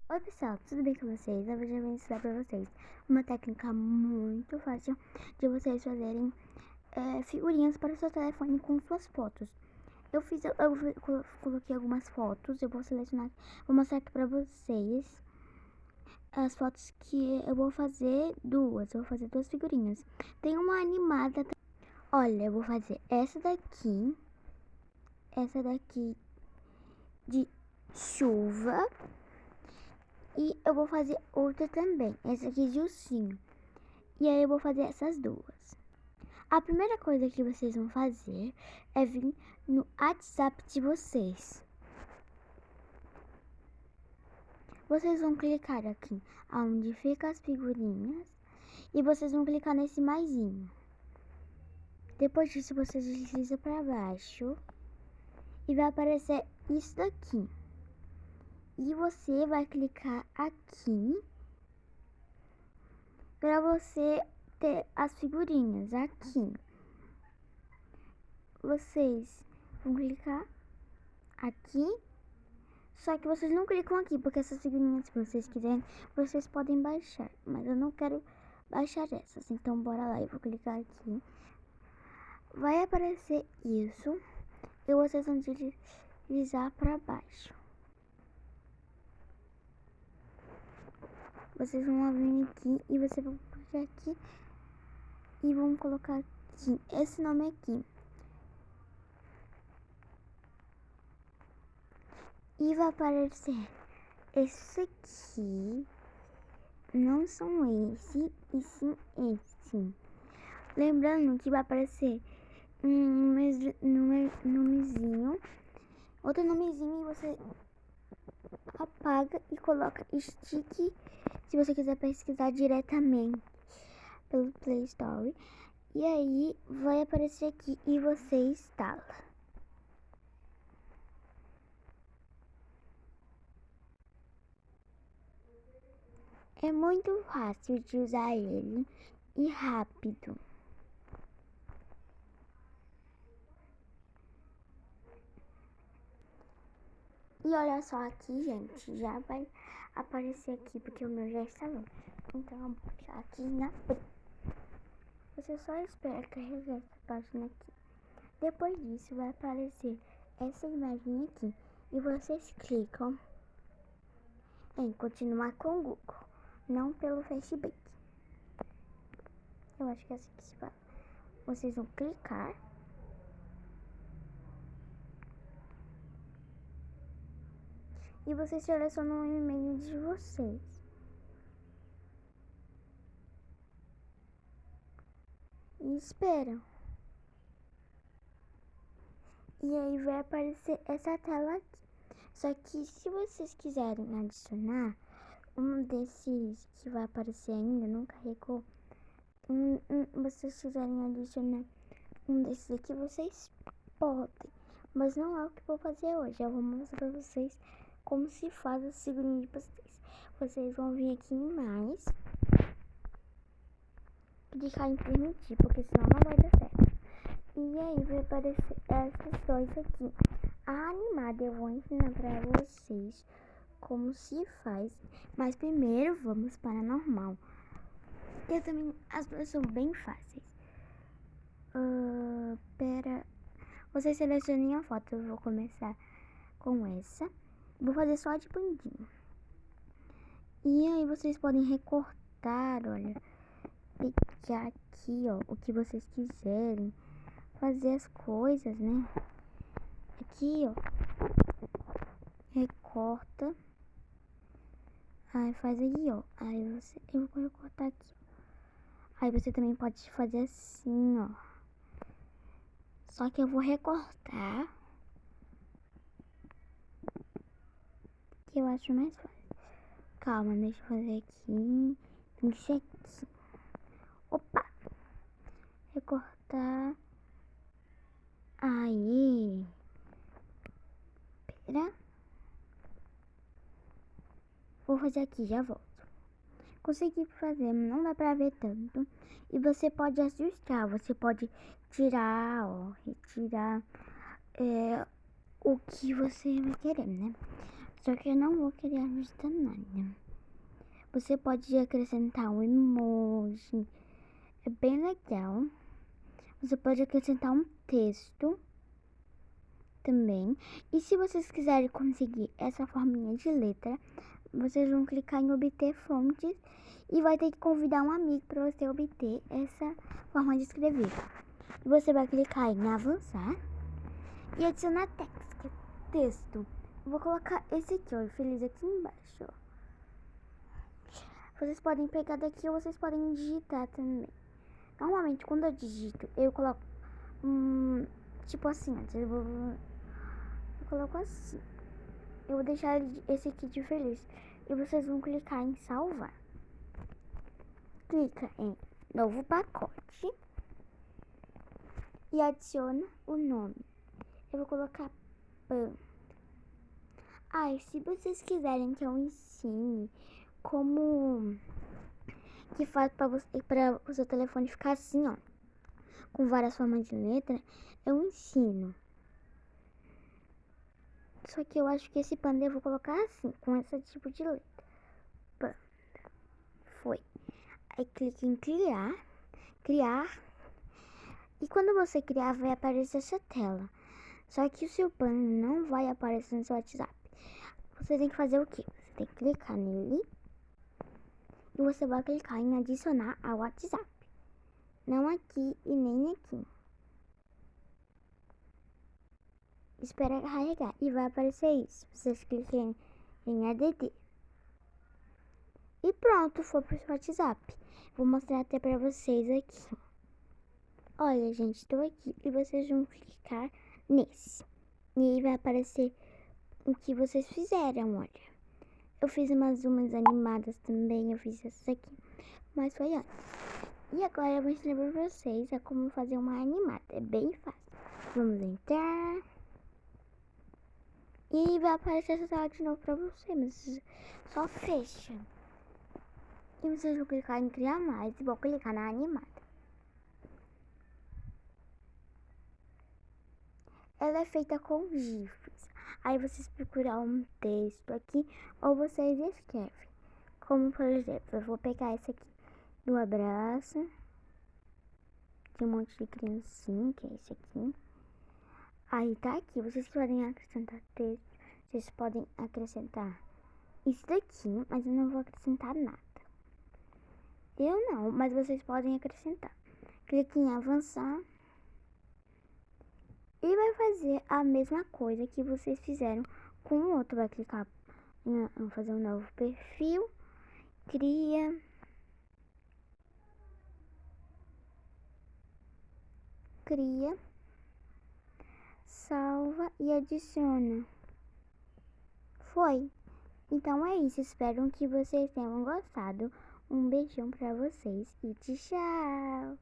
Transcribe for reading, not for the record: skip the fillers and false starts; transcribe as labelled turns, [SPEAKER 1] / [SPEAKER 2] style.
[SPEAKER 1] Oi pessoal, tudo bem com vocês? Hoje eu vou ensinar pra vocês uma técnica muito fácil de vocês fazerem figurinhas para o seu telefone com suas fotos. Eu coloquei algumas fotos, eu vou selecionar, vou mostrar aqui pra vocês as fotos que eu vou fazer eu vou fazer duas figurinhas. Tem uma animada, olha, eu vou fazer essa daqui de chuva. E eu vou fazer outra também, essa aqui de ursinho. E aí eu vou fazer essas duas. A primeira coisa que vocês vão fazer é vir no WhatsApp de vocês. Vocês vão clicar aqui onde fica as figurinhas e vocês vão clicar nesse maisinho. Depois disso vocês deslizam para baixo e vai aparecer isso daqui. E você vai clicar aqui para você ter as figurinhas aqui. Vocês vão clicar aqui, só que vocês não clicam aqui, porque essas figurinhas, se vocês quiserem, vocês podem baixar, mas eu não quero baixar essas, então bora lá, eu vou clicar aqui. Vai aparecer isso e vocês vão deslizar para baixo. Vocês vão vir aqui e vocês vão clicar aqui e vão colocar aqui esse nome aqui. E vai aparecer esse aqui. Não são esse, e sim esse. Lembrando que vai aparecer um nomezinho, outro nomezinho, e você apaga e coloca stick se você quiser pesquisar diretamente pelo Play Store. E aí vai aparecer aqui e você instala. É muito fácil de usar ele e rápido. E olha só aqui, gente, já vai aparecer aqui, porque o meu já instalou. Então, eu vou puxar aqui na frente. Você só espera carregar essa página aqui. Depois disso, vai aparecer essa imagem aqui. E vocês clicam em continuar com o Google, não pelo Facebook. Eu acho que é assim que se fala. Vocês vão clicar. E vocês selecionam o e-mail de vocês. E esperam. E aí vai aparecer essa tela aqui. Só que se vocês quiserem adicionar um desses que vai aparecer ainda, não carregou. Vocês quiserem adicionar um desses aqui, vocês podem. Mas não é o que vou fazer hoje. Eu vou mostrar pra vocês como se faz a figurinha de vocês. Vocês vão vir aqui em mais, clicar em permitir, porque senão não vai dar certo. E aí vai aparecer essas dois aqui. A animada eu vou ensinar pra vocês como se faz, mas primeiro vamos para a normal. Eu também, as duas são bem fáceis. Vocês selecionem a foto, eu vou começar com essa. Vou fazer só de bandinho. E aí vocês podem recortar, olha, pegar aqui, ó, o que vocês quiserem. Fazer as coisas, né? Aqui, ó, recorta. Aí faz aí, ó. Eu vou recortar aqui. Aí você também pode fazer assim, ó. Só que eu vou recortar, que eu acho mais fácil. Calma, deixa eu fazer aqui. Tem que ser aqui. Opa! Recortar. Aí. Pera. Vou fazer aqui, já volto. Consegui fazer, não dá pra ver tanto. E você pode ajustar, você pode tirar, ó, retirar o que você vai querer, né? Só que eu não vou querer ajustar nada. Você pode acrescentar um emoji. É bem legal. Você pode acrescentar um texto também. E se vocês quiserem conseguir essa forminha de letra, vocês vão clicar em obter fontes e vai ter que convidar um amigo para você obter essa forma de escrever. E você vai clicar em avançar e adicionar texto. Eu vou colocar esse aqui, ó, feliz aqui embaixo, ó. Vocês podem pegar daqui ou vocês podem digitar também. Normalmente, quando eu digito, eu coloco tipo assim, eu coloco assim. Eu vou deixar esse aqui de feliz. E vocês vão clicar em salvar. Clica em novo pacote e adiciona o nome. Eu vou colocar Panda. E se vocês quiserem que eu ensine como que faz para o seu telefone ficar assim, ó, com várias formas de letra, eu ensino. Só que eu acho que esse panda eu vou colocar assim, com esse tipo de letra. Panda. Foi. Aí clique em criar. E quando você criar, vai aparecer essa tela. Só que o seu panda não vai aparecer no seu WhatsApp. Você tem que fazer o quê? Você tem que clicar nele e você vai clicar em adicionar ao WhatsApp. Não aqui e nem aqui. Espera carregar e vai aparecer isso. Vocês clicam em ADD. E pronto, foi pro seu WhatsApp. Vou mostrar até pra vocês aqui. Olha, gente, estou aqui e vocês vão clicar nesse. E aí vai aparecer o que vocês fizeram, olha. Eu fiz umas animadas também, eu fiz essas aqui, mas foi antes. E agora eu vou ensinar pra vocês a como fazer uma animada, é bem fácil. Vamos entrar. E vai aparecer essa tela de novo pra você, mas só fecha. E vocês vão clicar em criar mais e vão clicar na animada. Ela é feita com GIFs. Aí vocês procuram um texto aqui ou vocês escrevem. Como por exemplo, eu vou pegar esse aqui do abraço. Tem um monte de criancinha, que é esse aqui. Aí tá aqui, vocês podem acrescentar texto. Vocês podem acrescentar isso daqui, mas eu não vou acrescentar nada. Eu não, mas vocês podem acrescentar. Clique em avançar. E vai fazer a mesma coisa que vocês fizeram com o outro. Vai clicar em fazer um novo perfil. Cria. Salva e adiciona. Foi. Então é isso. Espero que vocês tenham gostado. Um beijão pra vocês e tchau!